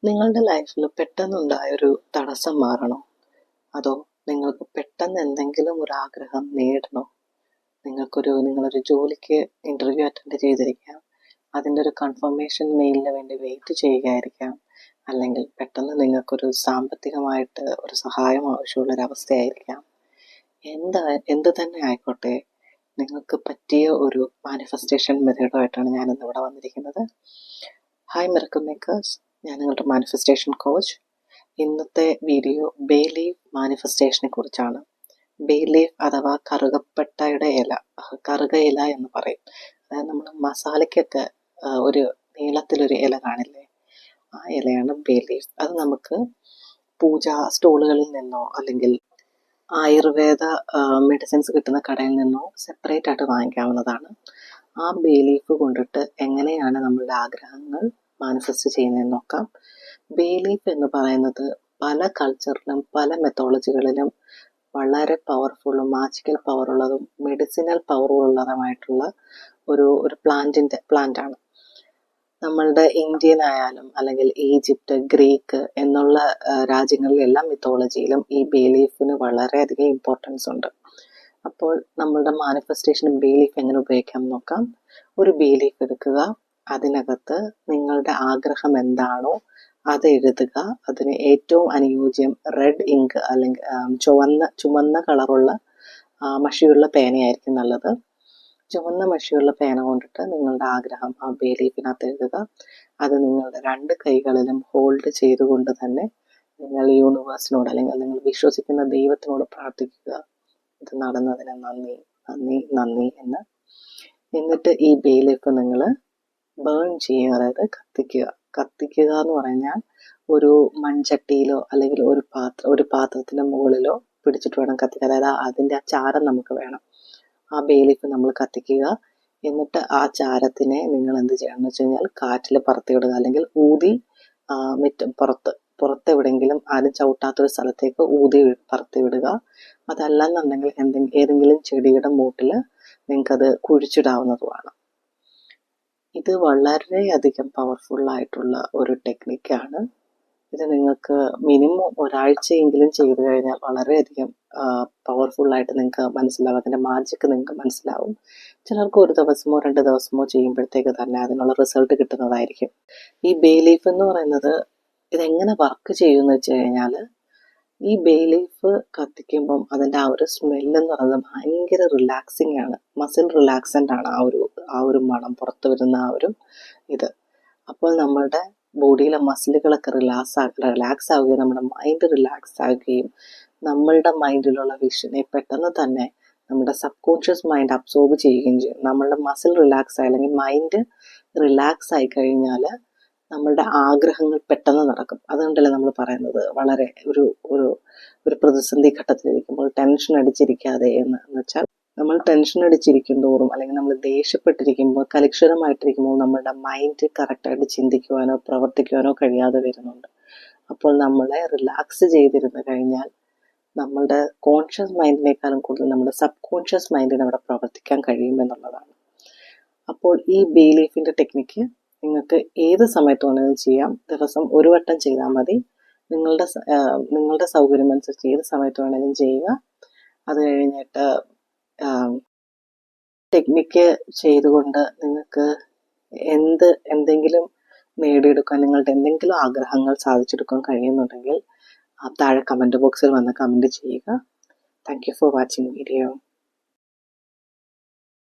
നിങ്ങളുടെ ലൈഫിൽ പെട്ടെന്നുണ്ടായൊരു തടസ്സം മാറണോ? അതോ നിങ്ങൾക്ക് പെട്ടെന്ന് എന്തെങ്കിലും ഒരു ആഗ്രഹം നേടണോ? നിങ്ങളൊരു ജോലിക്ക് ഇൻ്റർവ്യൂ അറ്റൻഡ് ചെയ്തിരിക്കാം. അതിൻ്റെ ഒരു കൺഫർമേഷൻ മെയിലിന് വേണ്ടി വെയിറ്റ് ചെയ്യുകയായിരിക്കാം. അല്ലെങ്കിൽ പെട്ടെന്ന് നിങ്ങൾക്കൊരു സാമ്പത്തികമായിട്ട് ഒരു സഹായം ആവശ്യമുള്ളൊരവസ്ഥയായിരിക്കാം. എന്ത് തന്നെ ആയിക്കോട്ടെ, നിങ്ങൾക്ക് പറ്റിയ ഒരു മാനിഫെസ്റ്റേഷൻ മെത്തേഡുമായിട്ടാണ് ഞാനിന്നിവിടെ വന്നിരിക്കുന്നത്. ഹായ് മിറക്കിൾ മേക്കേഴ്സ്, ഞാൻ നിങ്ങളുടെ മാനിഫെസ്റ്റേഷൻ കോച്ച്. ഇന്നത്തെ വീഡിയോ ബേ ലീഫ് മാനിഫെസ്റ്റേഷനെ കുറിച്ചാണ്. ബേ ലീഫ് അഥവാ കറുകപ്പട്ടയുടെ ഇല, കറുക ഇല എന്ന് പറയും. അതായത് നമ്മൾ മസാലയ്ക്കൊക്കെ ഒരു നീളത്തിലൊരു ഇല കാണില്ലേ, ആ ഇലയാണ് ബേ ലീഫ്. അത് നമുക്ക് പൂജാ സ്റ്റോളുകളിൽ നിന്നോ അല്ലെങ്കിൽ ആയുർവേദ മെഡിസിൻസ് കിട്ടുന്ന കടയിൽ നിന്നോ സെപ്പറേറ്റ് ആയിട്ട് വാങ്ങിക്കാവുന്നതാണ്. ആ ബേ ലീഫ് കൊണ്ടിട്ട് എങ്ങനെയാണ് നമ്മളുടെ ആഗ്രഹങ്ങൾ മാനിഫെസ്റ്റ് ചെയ്യുന്നതെന്ന് നോക്കാം. ബേ ലീഫ് എന്ന് പറയുന്നത് പല കൾച്ചറിലും പല മെത്തോളജികളിലും വളരെ പവർഫുള്ളും മാജിക്കൽ പവറുള്ളതും മെഡിസിനൽ പവറുള്ളതുമായിട്ടുള്ള ഒരു പ്ലാന്റാണ്. നമ്മളുടെ ഇന്ത്യൻ ആയാലും അല്ലെങ്കിൽ ഈജിപ്റ്റ്, ഗ്രീക്ക് എന്നുള്ള രാജ്യങ്ങളിലെല്ലാം മിത്തോളജിയിലും ഈ ബേ ലീഫിന് വളരെയധികം ഇമ്പോർട്ടൻസ് ഉണ്ട്. അപ്പോൾ നമ്മളുടെ മാനിഫെസ്റ്റേഷൻ ബേ ലീഫ് എങ്ങനെ ഉപയോഗിക്കാം നോക്കാം. ഒരു ബേ ലീഫ് എടുക്കുക, അതിനകത്ത് നിങ്ങളുടെ ആഗ്രഹം എന്താണോ അത് എഴുതുക. അതിന് ഏറ്റവും അനുയോജ്യം റെഡ് ഇങ്ക് അല്ലെങ്കിൽ ചുവന്ന കളറുള്ള മഷിയുള്ള പേനയായിരിക്കും നല്ലത്. ചുവന്ന മഷിയുള്ള പേന കൊണ്ടിട്ട് നിങ്ങളുടെ ആഗ്രഹം ആ ബേ ലീഫിനകത്ത് എഴുതുക. അത് നിങ്ങളുടെ 2 കൈകളിലും ഹോൾഡ് ചെയ്തുകൊണ്ട് തന്നെ നിങ്ങൾ യൂണിവേഴ്സിനോട് അല്ലെങ്കിൽ നിങ്ങൾ വിശ്വസിക്കുന്ന ദൈവത്തിനോട് പ്രാർത്ഥിക്കുക, ഇത് നടന്നതിന് നന്ദി നന്ദി നന്ദി എന്ന്. എന്നിട്ട് ഈ ബേ ലീഫ് നിങ്ങൾ ബേൺ ചെയ്യുക, അതായത് കത്തിക്കുക എന്ന് പറഞ്ഞാൽ ഒരു മൺചട്ടിയിലോ അല്ലെങ്കിൽ ഒരു പാത്രത്തിൻ്റെ മുകളിലോ പിടിച്ചിട്ട് വേണം കത്തിക്കുക. അതായത് അതിൻ്റെ ആ ചാരം നമുക്ക് വേണം. ആ ബേ ലീഫ് നമ്മൾ കത്തിക്കുക. എന്നിട്ട് ആ ചാരത്തിനെ നിങ്ങൾ എന്ത് ചെയ്യണം എന്ന് വെച്ച് കഴിഞ്ഞാൽ കാറ്റിൽ പറത്തിവിടുക, അല്ലെങ്കിൽ ഊതി പുറത്തെവിടെയെങ്കിലും ആരും ചവിട്ടാത്തൊരു സ്ഥലത്തേക്ക് ഊതി പറത്തി വിടുക. അതല്ലെന്നുണ്ടെങ്കിൽ ഏതെങ്കിലും ചെടിയുടെ മൂട്ടിൽ നിങ്ങൾക്കത് കുഴിച്ചിടാവുന്നതുമാണ്. ഇത് വളരെയധികം പവർഫുള്ളായിട്ടുള്ള ഒരു ടെക്നിക്കാണ്. ഇത് നിങ്ങൾക്ക് മിനിമം ഒരാഴ്ചയെങ്കിലും ചെയ്തു കഴിഞ്ഞാൽ വളരെയധികം പവർഫുള്ളായിട്ട് നിങ്ങൾക്ക് മനസ്സിലാവും. അതിൻ്റെ മാജിക്ക് നിങ്ങൾക്ക് മനസ്സിലാവും. ചിലർക്ക് 1 ദിവസമോ 2 ദിവസമോ ചെയ്യുമ്പോഴത്തേക്ക് തന്നെ അതിനുള്ള റിസൾട്ട് കിട്ടുന്നതായിരിക്കും. ഈ ബേ ലീഫ് എന്ന് പറയുന്നത് ഇതെങ്ങനെ വർക്ക് ചെയ്യുമെന്ന് വെച്ച് കഴിഞ്ഞാൽ, ഈ ബേ ലീഫ് കത്തിക്കുമ്പം അതിൻ്റെ ആ ഒരു സ്മെല്ലെന്ന് പറയുന്നത് ഭയങ്കര റിലാക്സിങ് ആണ്. മസിൽ റിലാക്സൻ്റ് ആണ് ആ ഒരു മണം പുറത്ത് വരുന്ന ആ ഒരു ഇത്. അപ്പോൾ നമ്മളുടെ ബോഡിയിലെ മസിലുകളൊക്കെ റിലാക്സ് ആവുകയും നമ്മുടെ മൈൻഡ് റിലാക്സ് ആവുകയും നമ്മളുടെ മൈൻഡിലുള്ള വിഷനെ പെട്ടെന്ന് തന്നെ നമ്മുടെ സബ് കോൺഷ്യസ് മൈൻഡ് അബ്സോർബ് ചെയ്യുകയും ചെയ്യും. നമ്മളുടെ മസിൽ റിലാക്സ് ആയി അല്ലെങ്കിൽ മൈൻഡ് റിലാക്സ് ആയി കഴിഞ്ഞാൽ നമ്മളുടെ ആഗ്രഹങ്ങൾ പെട്ടെന്ന് നടക്കും. അതുകൊണ്ടല്ലേ നമ്മൾ പറയുന്നത് വളരെ ഒരു പ്രതിസന്ധി ഘട്ടത്തിലിരിക്കുമ്പോൾ ടെൻഷൻ അടിച്ചിരിക്കാതെ എന്ന് വെച്ചാൽ, നമ്മൾ ടെൻഷൻ അടിച്ചിരിക്കും തോറും അല്ലെങ്കിൽ നമ്മൾ ദേഷ്യപ്പെട്ടിരിക്കുമ്പോൾ കലുഷിതമായിട്ടിരിക്കുമ്പോൾ നമ്മളുടെ മൈൻഡ് കറക്റ്റായിട്ട് ചിന്തിക്കുവാനോ പ്രവർത്തിക്കുവാനോ കഴിയാതെ വരുന്നുണ്ട്. അപ്പോൾ നമ്മളെ റിലാക്സ് ചെയ്തിരുന്നു കഴിഞ്ഞാൽ നമ്മളുടെ കോൺഷ്യസ് മൈൻഡിനേക്കാളും കൂടുതൽ നമ്മുടെ സബ് കോൺഷ്യസ് മൈൻഡിന് അവിടെ പ്രവർത്തിക്കാൻ കഴിയുമെന്നുള്ളതാണ്. അപ്പോൾ ഈ ബേ ലീഫിൻ്റെ ടെക്നിക്ക് നിങ്ങൾക്ക് ഏത് സമയത്ത് വേണമെങ്കിലും ചെയ്യാം. ദിവസം 1 വട്ടം ചെയ്താൽ മതി. നിങ്ങളുടെ സൗകര്യം അനുസരിച്ച് ഏത് സമയത്ത് വേണമെങ്കിലും ചെയ്യുക. അത് കഴിഞ്ഞിട്ട് ടെക്നിക്ക് ചെയ്തുകൊണ്ട് നിങ്ങൾക്ക് എന്തെങ്കിലും നേടിയെടുക്കാൻ, നിങ്ങളുടെ എന്തെങ്കിലും ആഗ്രഹങ്ങൾ സാധിച്ചെടുക്കാൻ കഴിയുന്നുണ്ടെങ്കിൽ താഴെ കമൻറ്റ് ബോക്സിൽ വന്ന് കമൻറ്റ് ചെയ്യുക. Thank you for watching video.